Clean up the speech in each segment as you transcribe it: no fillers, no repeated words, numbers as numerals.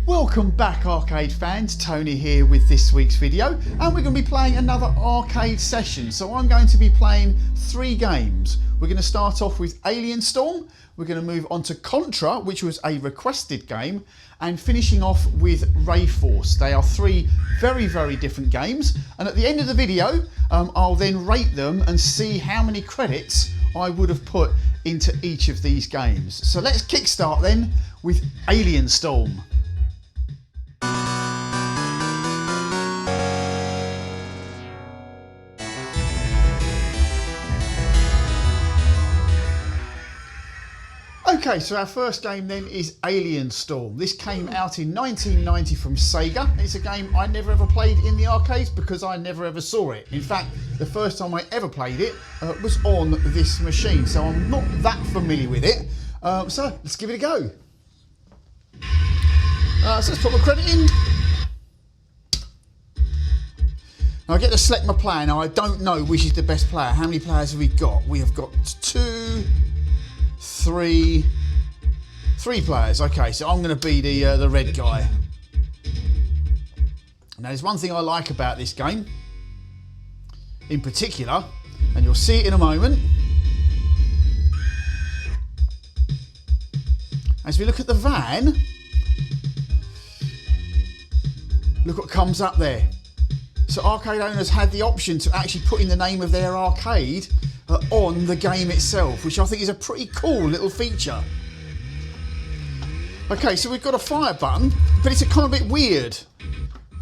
Welcome back, arcade fans. Tony here with this week's video, and we're going to be playing another arcade session. So I'm going to be playing 3 games. We're going to start off with Alien Storm, we're going to move on to Contra, which was a requested game, and finishing off with Ray Force. They are 3 very different games, and at the end of the video I'll then rate them and see how many credits I would have put into each of these games. So let's kickstart then with Alien Storm. Okay, so our first game then is Alien Storm. This came out in 1990 from SEGA. It's a game I never ever played in the arcades because I never ever saw it. In fact, the first time I ever played it was on this machine, so I'm not that familiar with it. So let's give it a go. So let's put my credit in. Now I get to select my player. Now I don't know which is the best player. How many players have we got? We have got 3 players. Okay, so I'm going to be the red guy. Now there's one thing I like about this game in particular, and you'll see it in a moment. As we look at the van, look what comes up there. So arcade owners had the option to actually put in the name of their arcade on the game itself, which I think is a pretty cool little feature. Okay, so we've got a fire button, but it's a kind of bit weird.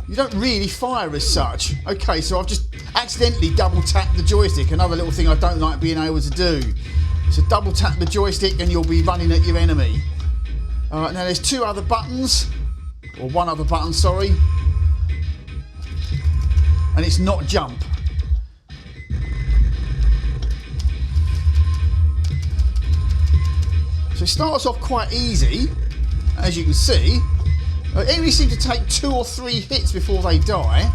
You don't really fire as such. Okay, so I've just accidentally double tapped the joystick, another little thing I don't like being able to do. So double tap the joystick and you'll be running at your enemy. Now there's 2 other buttons, or 1 other button, sorry. And it's not jump. So it starts off quite easy, as you can see. Enemies seem to take 2 or 3 hits before they die.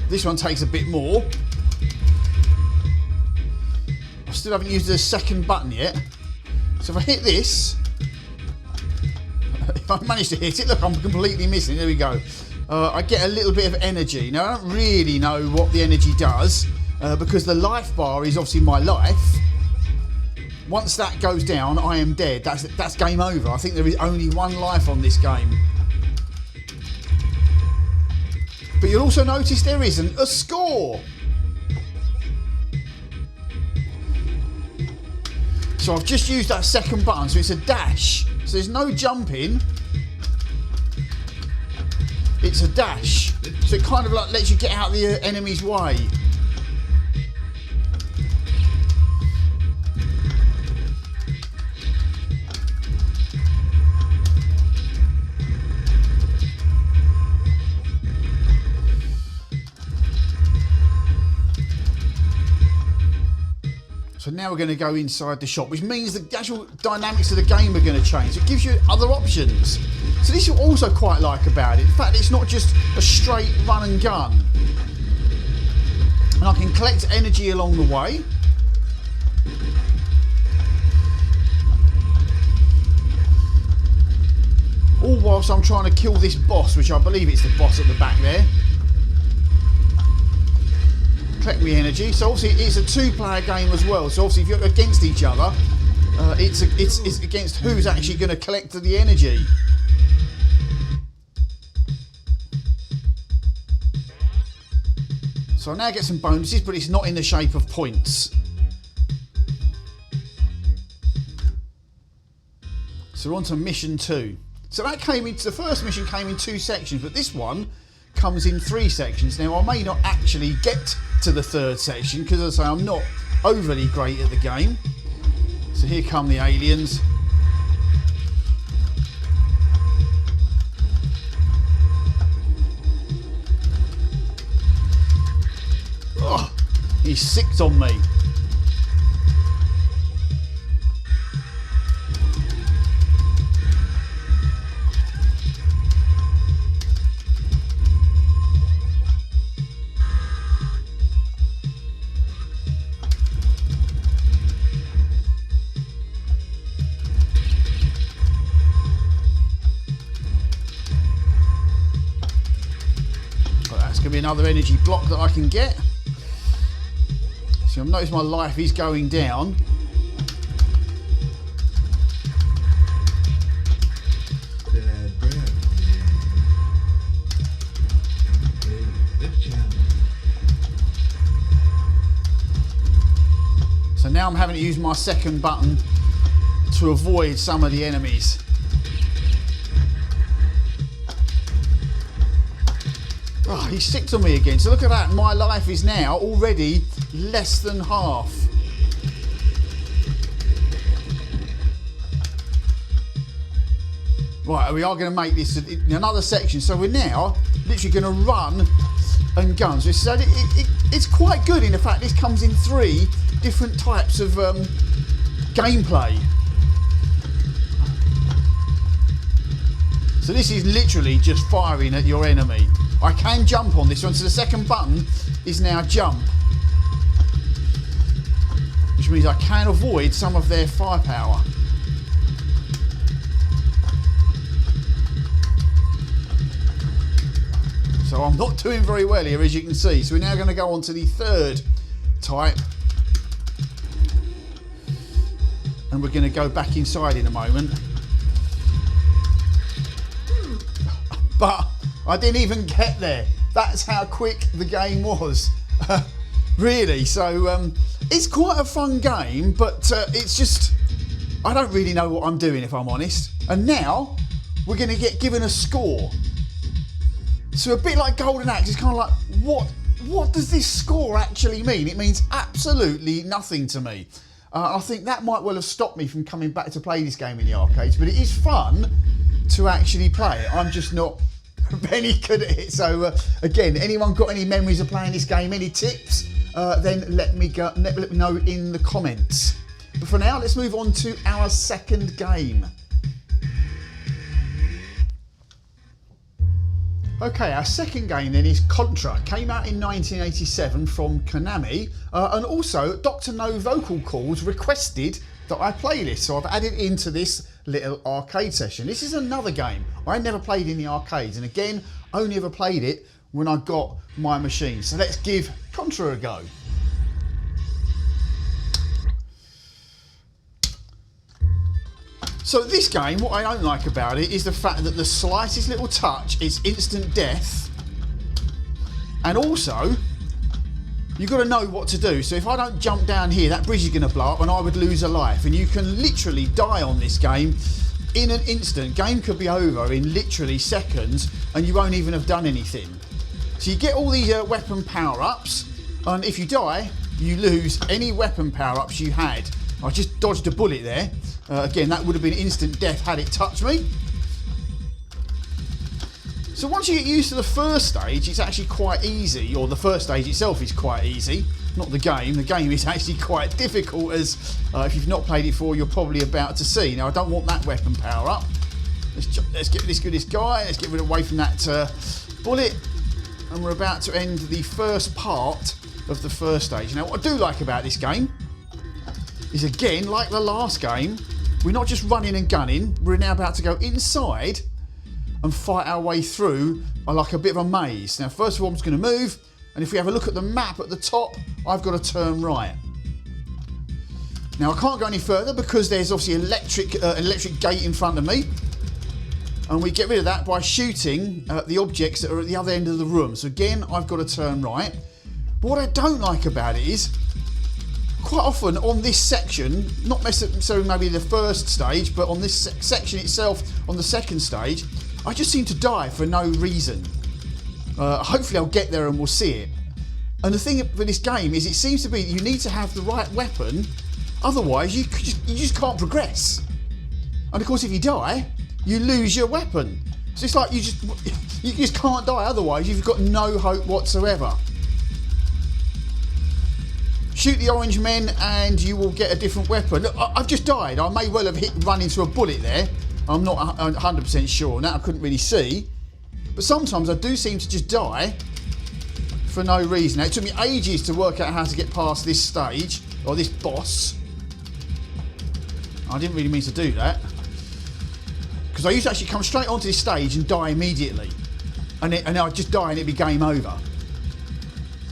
This one takes a bit more. I still haven't used the second button yet. So if I hit this, if I manage to hit it, look, I'm completely missing. There we go. I get a little bit of energy. Now I don't really know what the energy does. Because the life bar is obviously my life. Once that goes down, I am dead. That's game over. I think there is only 1 life on this game. But you'll also notice there isn't a score. So I've just used that second button, so it's a dash. So there's no jumping. It's a dash. So it kind of like lets you get out of the enemy's way. So now we're going to go inside the shop, which means the actual dynamics of the game are going to change. It gives you other options. So this is what I also quite like about it. In fact, it's not just a straight run and gun. And I can collect energy along the way. All whilst I'm trying to kill this boss, which I believe it's the boss at the back there. Collect me energy. So obviously it's a 2-player game as well. So obviously if you're against each other, it's against who's actually going to collect the energy. So I now get some bonuses, but it's not in the shape of points. So we're on to mission 2. So that the first mission came in 2 sections, but this one comes in 3 sections. Now I may not actually get to the 3rd section because, as I say, I'm not overly great at the game. So here come the aliens. Oh, he sicked on me. another energy block that I can get. So I've noticed my life is going down. So now I'm having to use my second button to avoid some of the enemies. Oh, he sticked on me again. So look at that, my life is now already less than half. Right, we are going to make this in another section. So we're now literally going to run and gun. So it's quite good in the fact this comes in 3 different types of gameplay. So this is literally just firing at your enemy. I can jump on this one, so the second button is now jump, which means I can avoid some of their firepower. So I'm not doing very well here, as you can see. So we're now going to go on to the third type. And we're going to go back inside in a moment. But I didn't even get there. That's how quick the game was. Really. So it's quite a fun game, but it's just, I don't really know what I'm doing, if I'm honest. And now we're going to get given a score. So a bit like Golden Axe, it's kind of like, what does this score actually mean? It means absolutely nothing to me. I think that might well have stopped me from coming back to play this game in the arcades, but it is fun to actually play it. I'm just not very good at it. So again, anyone got any memories of playing this game, any tips, then let me know in the comments. But for now, let's move on to our second game. Okay, our second game then is Contra. Came out in 1987 from Konami, and also Dr. No Vocal Calls requested that I play this, so I've added into this little arcade session. This is another game I never played in the arcades, and again, only ever played it when I got my machine. So let's give Contra a go. So this game, what I don't like about it is the fact that the slightest little touch is instant death. And also, you've got to know what to do. So if I don't jump down here, that bridge is going to blow up and I would lose a life. And you can literally die on this game in an instant. Game could be over in literally seconds and you won't even have done anything. So you get all these weapon power-ups, and if you die, you lose any weapon power-ups you had. I just dodged a bullet there. Again, that would have been instant death had it touched me. So once you get used to the first stage, it's actually quite easy, or the first stage itself is quite easy. Not the game. The game is actually quite difficult, as if you've not played it before, you're probably about to see. Now, I don't want that weapon power up. Let's get this guy. Let's get rid away from that bullet. And we're about to end the first part of the first stage. Now, what I do like about this game is, again, like the last game, we're not just running and gunning. We're now about to go inside and fight our way through like a bit of a maze. Now, first of all, I'm just going to move, and if we have a look at the map at the top, I've got to turn right. Now, I can't go any further because there's obviously an electric gate in front of me, and we get rid of that by shooting the objects that are at the other end of the room. So again, I've got to turn right. But what I don't like about it is, quite often on this section, not necessarily maybe the first stage, but on this section itself, on the second stage, I just seem to die for no reason. Hopefully I'll get there and we'll see it. And the thing for this game is, it seems to be you need to have the right weapon, otherwise you just can't progress. And of course, if you die, you lose your weapon. So it's like you just can't die, otherwise you've got no hope whatsoever. Shoot the orange men and you will get a different weapon. Look, I've just died. I may well have run into a bullet there. I'm not 100% sure on that. I couldn't really see. But sometimes I do seem to just die for no reason. Now, it took me ages to work out how to get past this stage, or this boss. I didn't really mean to do that, because I used to actually come straight onto this stage and die immediately. And I'd just die and it'd be game over.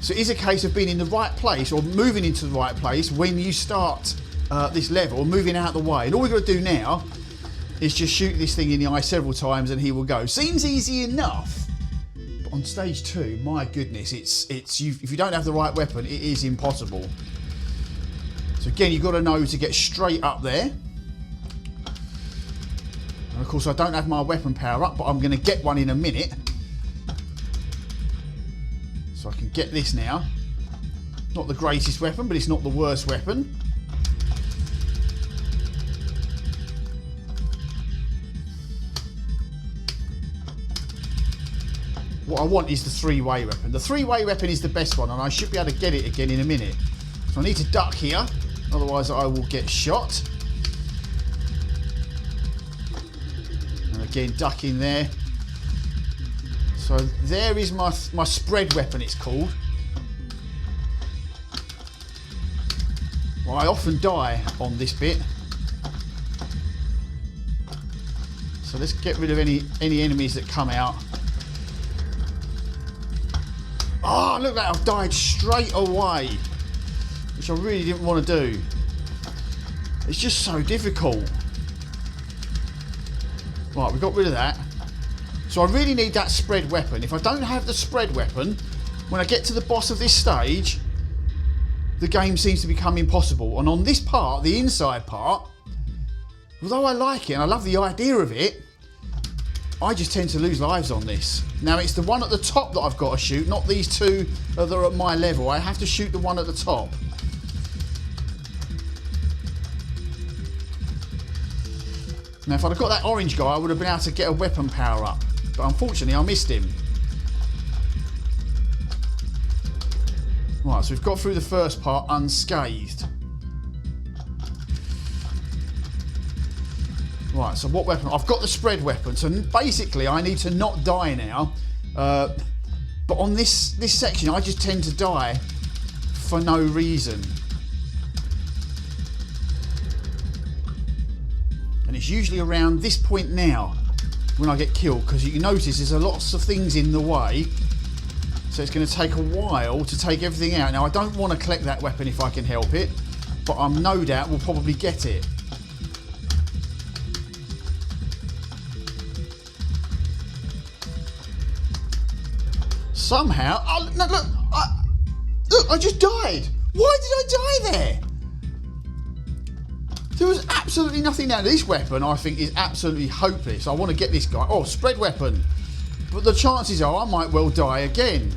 So it is a case of being in the right place or moving into the right place when you start this level, moving out of the way. And all we've got to do now is just shoot this thing in the eye several times and he will go. Seems easy enough, but on stage 2, my goodness, if you don't have the right weapon, it is impossible. So again, you've got to know to get straight up there. And of course, I don't have my weapon power up, but I'm going to get one in a minute. So I can get this now. Not the greatest weapon, but it's not the worst weapon. What I want is the 3-way weapon. The 3-way weapon is the best one, and I should be able to get it again in a minute. So I need to duck here, otherwise I will get shot. And again, duck in there. So there is my spread weapon, it's called. Well, I often die on this bit. So let's get rid of any enemies that come out. Oh, look at that, I've died straight away. Which I really didn't want to do. It's just so difficult. Right, we got rid of that. So I really need that spread weapon. If I don't have the spread weapon, when I get to the boss of this stage, the game seems to become impossible. And on this part, the inside part, although I like it and I love the idea of it, I just tend to lose lives on this. Now it's the one at the top that I've got to shoot, not these two that are at my level. I have to shoot the one at the top. Now if I'd have got that orange guy, I would have been able to get a weapon power up. But unfortunately I missed him. Right, so we've got through the first part unscathed. Right, so what weapon? I've got the spread weapon. So basically I need to not die now. But on this section I just tend to die for no reason. And it's usually around this point now when I get killed, because you can notice there's lots of things in the way, so it's going to take a while to take everything out. Now I don't want to collect that weapon if I can help it, but I'm no doubt will probably get it. Somehow, oh, no, look, I just died. Why did I die there? There was absolutely nothing now. This weapon, I think, is absolutely hopeless. I want to get this guy. Oh, spread weapon. But the chances are I might well die again.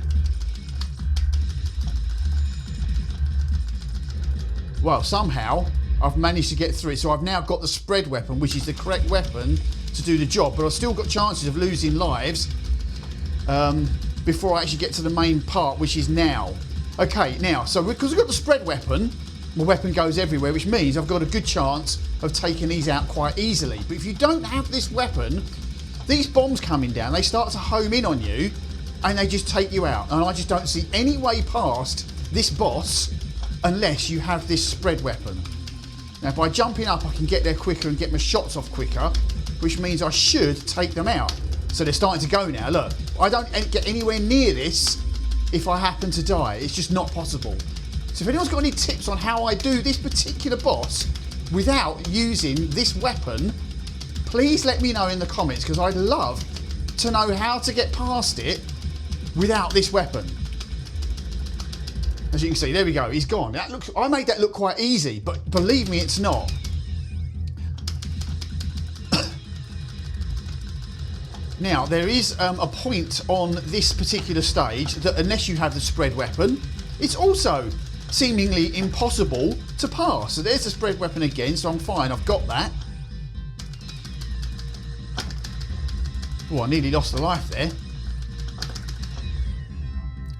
Well, somehow I've managed to get through it. So I've now got the spread weapon, which is the correct weapon to do the job. But I've still got chances of losing lives before I actually get to the main part, which is now. Okay, now, so because I've got the spread weapon, my weapon goes everywhere, which means I've got a good chance of taking these out quite easily. But if you don't have this weapon, these bombs coming down, they start to home in on you and they just take you out. And I just don't see any way past this boss unless you have this spread weapon. Now, by jumping up, I can get there quicker and get my shots off quicker, which means I should take them out. So they're starting to go now. Look, I don't get anywhere near this if I happen to die. It's just not possible. So if anyone's got any tips on how I do this particular boss without using this weapon, please let me know in the comments, because I'd love to know how to get past it without this weapon. As you can see, there we go, he's gone. I made that look quite easy, but believe me, it's not. Now, there is a point on this particular stage that unless you have the spread weapon, it's also seemingly impossible to pass. So there's the spread weapon again, so I'm fine, I've got that. Oh, I nearly lost a life there.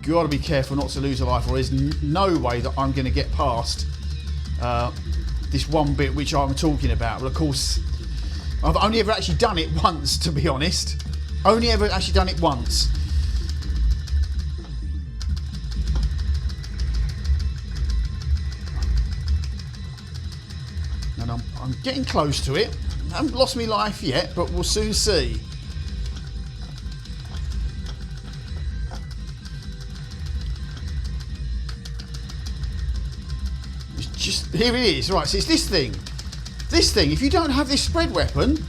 Gotta be careful not to lose a life, or there's no way that I'm going to get past this one bit which I'm talking about. But of course, I've only ever actually done it once, to be honest. Only ever actually done it once. And I'm getting close to it. I haven't lost my life yet, but we'll soon see. Here it is. Right, so it's this thing. This thing, if you don't have this spread weapon,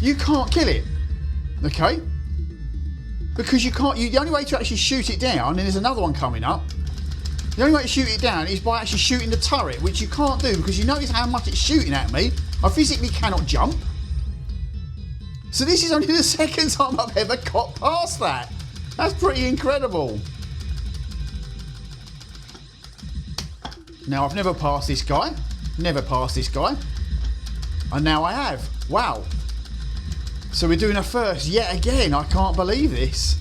you can't kill it. Okay? Because you can't, the only way to actually shoot it down, and there's another one coming up, the only way to shoot it down is by actually shooting the turret, which you can't do because you notice how much it's shooting at me. I physically cannot jump. So this is only the second time I've ever got past that. That's pretty incredible. Now, I've never passed this guy. Never passed this guy. And now I have. Wow. So we're doing a first yet again. I can't believe this.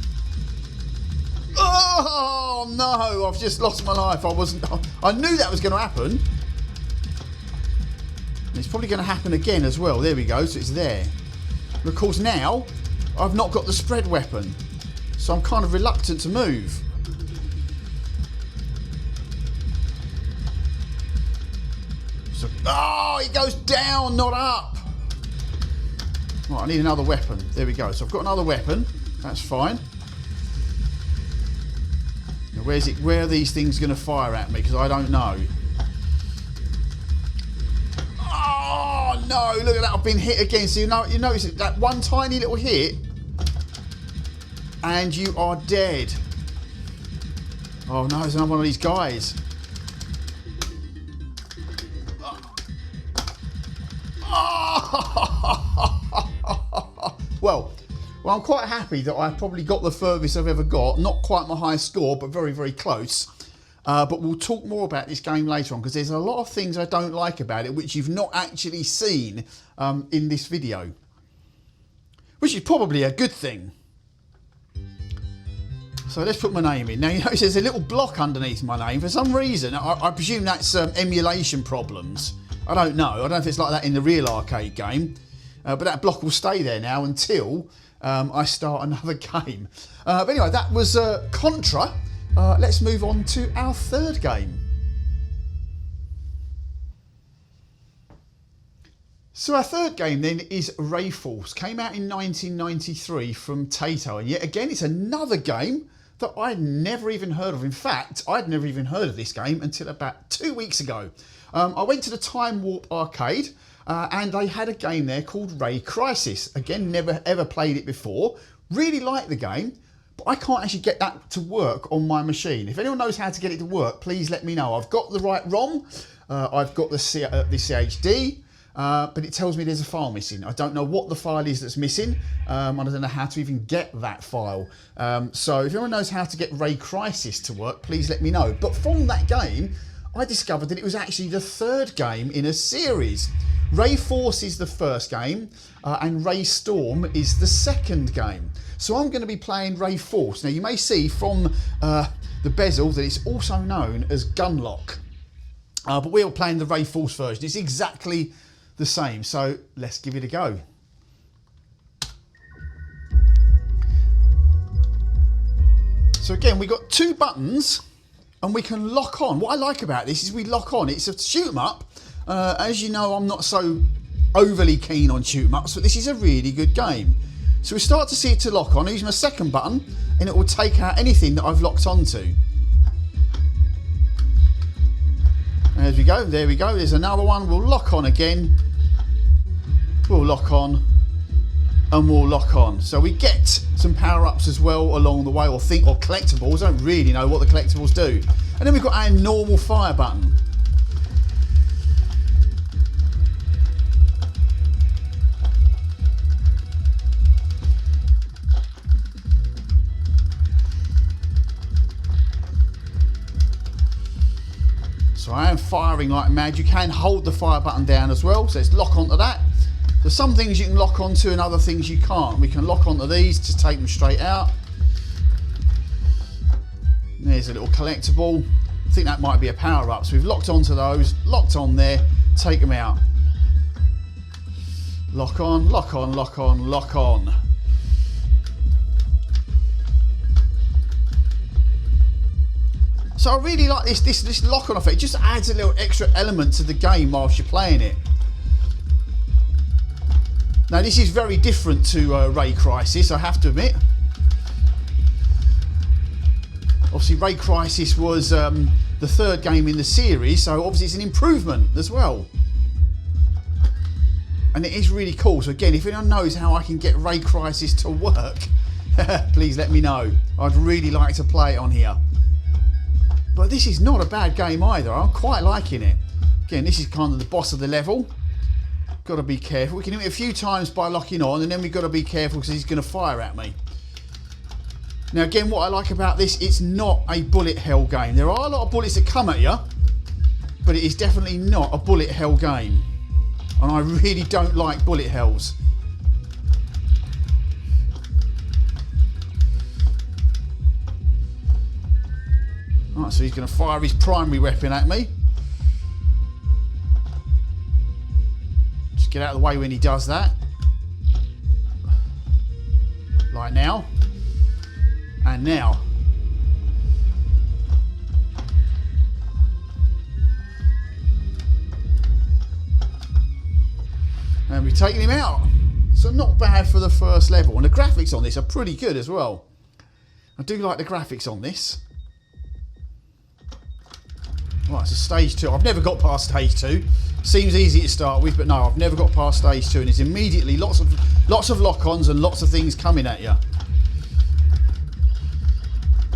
Oh no, I've just lost my life. I knew that was going to happen. It's probably going to happen again as well. There we go, so it's there. But of course now, I've not got the spread weapon. So I'm kind of reluctant to move. So, oh, it goes down, not up. Right, I need another weapon. There we go. So I've got another weapon. That's fine. Now where are these things going to fire at me? Because I don't know. Oh no! Look at that! I've been hit again. So you notice that one tiny little hit, and you are dead. Oh no! There's another one of these guys. Well, I'm quite happy that I probably got the furthest I've ever got. Not quite my highest score, but very, very close. But we'll talk more about this game later on because there's a lot of things I don't like about it which you've not actually seen in this video. Which is probably a good thing. So let's put my name in. Now you notice there's a little block underneath my name. For some reason, I presume that's emulation problems. I don't know. I don't know if it's like that in the real arcade game. But that block will stay there now until I start another game. But anyway, that was Contra. Let's move on to our third game. So our third game then is Ray Force. Came out in 1993 from Taito. And yet again, it's another game that I'd never even heard of. In fact, I'd never even heard of this game until about 2 weeks ago. I went to the Time Warp arcade and they had a game there called Ray Crisis. Again, never ever played it before. Really liked the game, but I can't actually get that to work on my machine. If anyone knows how to get it to work, please let me know. I've got the right ROM, I've got the CHD, but it tells me there's a file missing. I don't know what the file is that's missing. I don't know how to even get that file. So if anyone knows how to get Ray Crisis to work, please let me know. But from that game, I discovered that it was actually the third game in a series. Ray Force is the first game and Ray Storm is the second game. So I'm going to be playing Ray Force. Now you may see from the bezel that it's also known as GunLock. But we're playing the Ray Force version. It's exactly the same. So let's give it a go. So again, we've got two buttons and we can lock on. What I like about this is we lock on. It's a shoot 'em up. As you know, I'm not so overly keen on shoot 'em ups, but this is a really good game. So we start to see it to lock on. I use my second button and it will take out anything that I've locked onto. There we go, there we go. There's another one. We'll lock on again. We'll lock on and we'll lock on. So we get some power-ups as well along the way, or collectibles. I don't really know what the collectibles do. And then we've got our normal fire button. So I am firing like mad. You can hold the fire button down as well, so let's lock onto that. There's some things you can lock onto and other things you can't. We can lock onto these to take them straight out. There's a little collectible. I think that might be a power up. So we've locked onto those, locked on there, take them out. Lock on, lock on, lock on, lock on. So I really like this lock on effect. It just adds a little extra element to the game whilst you're playing it. Now this is very different to Ray Crisis, I have to admit. Obviously Ray Crisis was the third game in the series, so obviously it's an improvement as well. And it is really cool. So again, if anyone knows how I can get Ray Crisis to work, please let me know. I'd really like to play it on here. But this is not a bad game either. I'm quite liking it. Again, this is kind of the boss of the level. Got to be careful. We can do it a few times by locking on, and then we've got to be careful because he's going to fire at me. Now again, what I like about this, it's not a bullet hell game. There are a lot of bullets that come at you, but it is definitely not a bullet hell game. And I really don't like bullet hells. Right, so he's going to fire his primary weapon at me. Just get out of the way when he does that. Like now. And now. And we've taken him out. So not bad for the first level. And the graphics on this are pretty good as well. I do like the graphics on this. Right, so stage 2. I've never got past stage 2. Seems easy to start with, but no, I've never got past stage 2. And it's immediately lots of lock-ons and lots of things coming at you.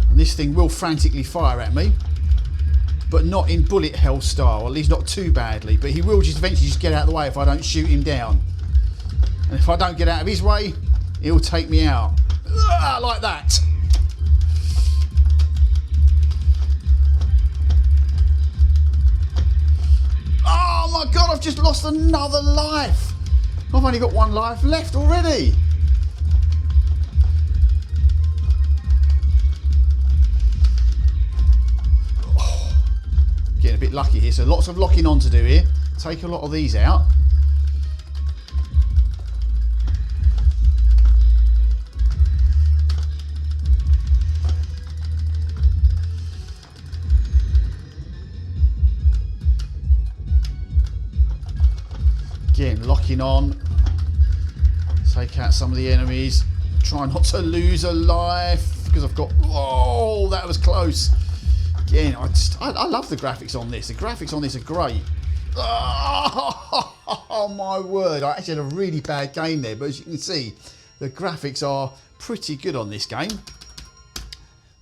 And this thing will frantically fire at me, but not in bullet hell style, or at least not too badly. But he will just eventually just get out of the way if I don't shoot him down. And if I don't get out of his way, he'll take me out. Like that. Oh my god, I've just lost another life. I've only got one life left already. Oh, getting a bit lucky here, so lots of locking on to do here. Take a lot of these out. Again, locking on. Take out some of the enemies. Try not to lose a life because I've got. Oh, that was close. Again, I love the graphics on this. The graphics on this are great. Oh my word! I actually had a really bad game there, but as you can see, the graphics are pretty good on this game.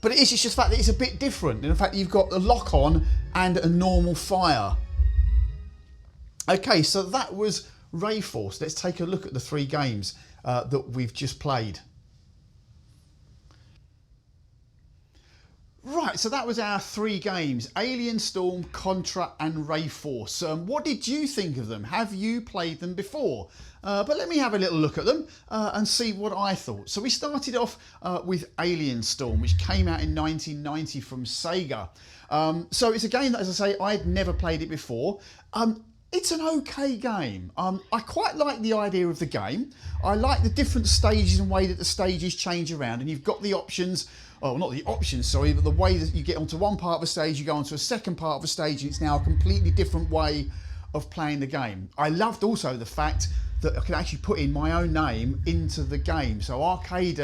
But it's just the fact that it's a bit different. In fact, you've got the lock on and a normal fire. Okay, so that was Rayforce. Let's take a look at the 3 games that we've just played. Right, so that was our 3 games, Alien Storm, Contra and Rayforce. What did you think of them? Have you played them before? But let me have a little look at them and see what I thought. So we started off with Alien Storm, which came out in 1990 from SEGA. So it's a game that, as I say, I'd never played it before. It's an okay game. I quite like the idea of the game. I like the different stages and way that the stages change around, and you've got the options, oh, not the options, sorry, but the way that you get onto one part of a stage, you go onto a second part of a stage, and it's now a completely different way of playing the game. I loved also the fact that I could actually put in my own name into the game. So arcade,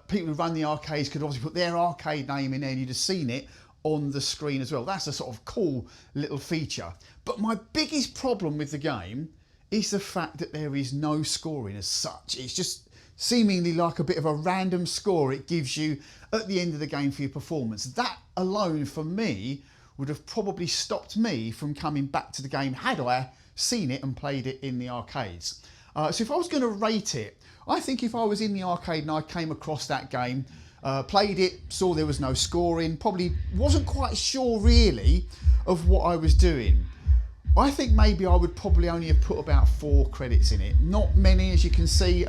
people who run the arcades could obviously put their arcade name in there, and you'd have seen it on the screen as well. That's a sort of cool little feature. But my biggest problem with the game is the fact that there is no scoring as such. It's just seemingly like a bit of a random score it gives you at the end of the game for your performance. That alone for me would have probably stopped me from coming back to the game had I seen it and played it in the arcades. So if I was going to rate it, I think if I was in the arcade and I came across that game, played it, saw there was no scoring, probably wasn't quite sure really of what I was doing, I think maybe I would probably only have put about 4 credits in it. Not many, as you can see,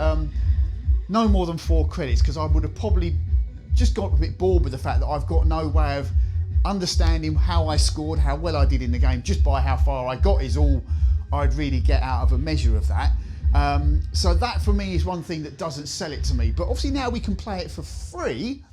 no more than 4 credits, because I would have probably just got a bit bored with the fact that I've got no way of understanding how I scored, how well I did in the game, just by how far I got is all I'd really get out of a measure of that. So that for me is one thing that doesn't sell it to me. But obviously now we can play it for free.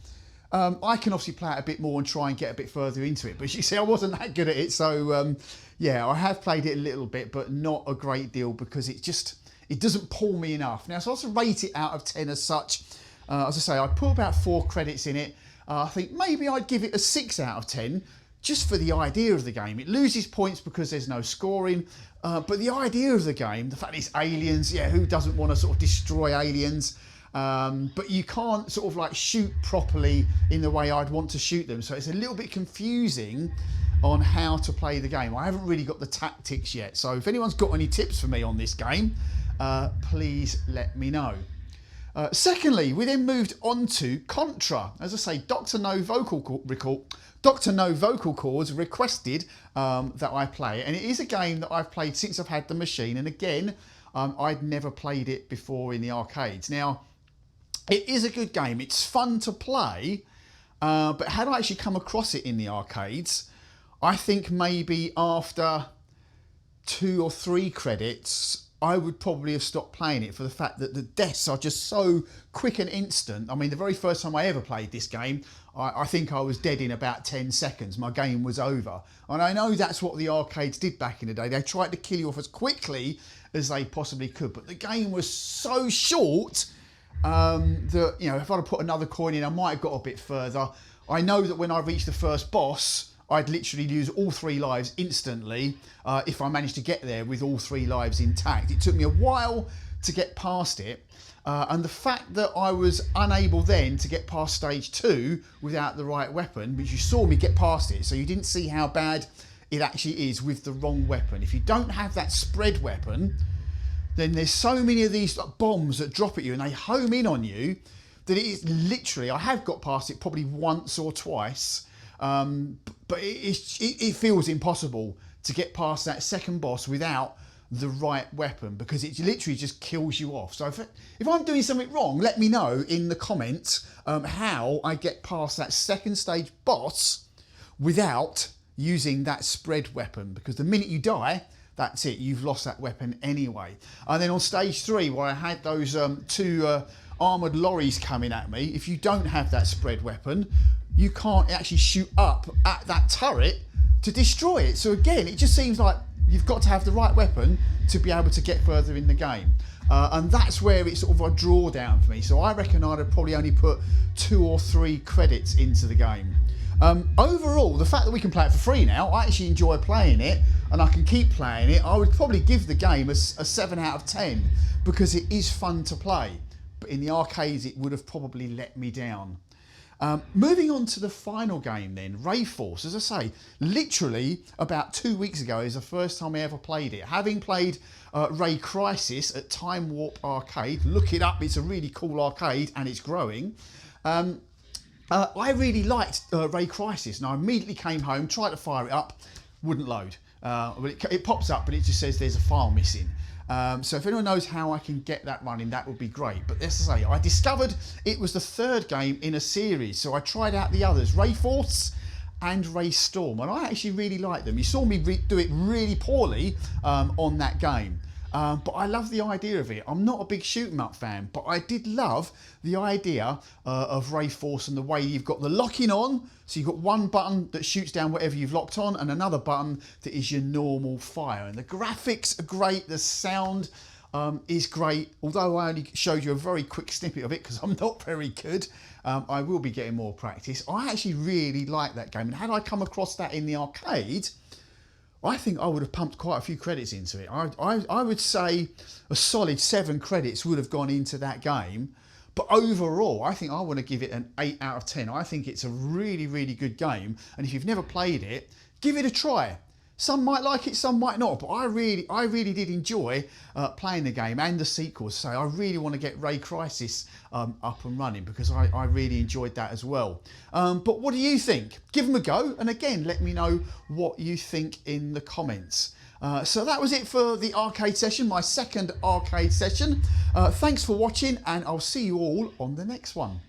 I can obviously play it a bit more and try and get a bit further into it. But as you see, I wasn't that good at it. So yeah, I have played it a little bit, but not a great deal, because it doesn't pull me enough. Now, so I'll rate it out of 10 as such. As I say, I put about 4 credits in it. I think maybe I'd give it a 6 out of 10, just for the idea of the game. It loses points because there's no scoring, but the idea of the game, the fact it's aliens, yeah, who doesn't want to sort of destroy aliens? But you can't sort of like shoot properly in the way I'd want to shoot them. So it's a little bit confusing on how to play the game. I haven't really got the tactics yet. So if anyone's got any tips for me on this game, please let me know. Secondly, we then moved on to Contra. As I say, Dr. No Vocal Cords requested that I play it. And it is a game that I've played since I've had the machine. And again, I'd never played it before in the arcades. Now, it is a good game. It's fun to play. But had I actually come across it in the arcades, I think maybe after 2 or 3 credits, I would probably have stopped playing it for the fact that the deaths are just so quick and instant. I mean, the very first time I ever played this game, I think I was dead in about 10 seconds. My game was over. And I know that's what the arcades did back in the day. They tried to kill you off as quickly as they possibly could. But the game was so short that, you know, if I'd have put another coin in, I might have got a bit further. I know that when I reached the first boss, I'd literally lose all 3 lives instantly if I managed to get there with all 3 lives intact. It took me a while to get past it. And the fact that I was unable then to get past stage 2 without the right weapon, which you saw me get past it, so you didn't see how bad it actually is with the wrong weapon. If you don't have that spread weapon, then there's so many of these bombs that drop at you and they home in on you that it is literally, I have got past it probably once or twice, but it feels impossible to get past that second boss without the right weapon, because it literally just kills you off. So if I'm doing something wrong, let me know in the comments how I get past that second stage boss without using that spread weapon, because the minute you die, that's it, you've lost that weapon anyway. And then on stage 3, where I had those 2 armoured lorries coming at me, if you don't have that spread weapon, you can't actually shoot up at that turret to destroy it. So again, it just seems like you've got to have the right weapon to be able to get further in the game. And that's where it's sort of a drawdown for me. So I reckon I'd have probably only put 2 or 3 credits into the game. Overall, the fact that we can play it for free now, I actually enjoy playing it and I can keep playing it. I would probably give the game a 7 out of 10 because it is fun to play. But in the arcades, it would have probably let me down. Moving on to the final game then, Ray Force. As I say, literally about 2 weeks ago is the first time I ever played it. Having played Ray Crisis at Time Warp Arcade, look it up, it's a really cool arcade and it's growing. I really liked Ray Crisis and I immediately came home, tried to fire it up, wouldn't load. It pops up but it just says there's a file missing. So if anyone knows how I can get that running, that would be great. But as I say, I discovered it was the 3rd game in a series, so I tried out the others, Ray Force and Ray Storm, and I actually really liked them. You saw me do it really poorly on that game. But I love the idea of it. I'm not a big shoot 'em up fan, but I did love the idea of Ray Force and the way you've got the locking on. So you've got one button that shoots down whatever you've locked on and another button that is your normal fire. And the graphics are great. The sound is great. Although I only showed you a very quick snippet of it because I'm not very good. I will be getting more practice. I actually really like that game. And had I come across that in the arcade, I think I would have pumped quite a few credits into it. I would say a solid 7 credits would have gone into that game. But overall, I think I want to give it an 8 out of 10. I think it's a really, really good game. And if you've never played it, give it a try. Some might like it, some might not. But I really did enjoy playing the game and the sequels. So I really want to get Ray Crisis up and running because I really enjoyed that as well. But what do you think? Give them a go. And again, let me know what you think in the comments. So that was it for the arcade session, my 2nd arcade session. Thanks for watching and I'll see you all on the next one.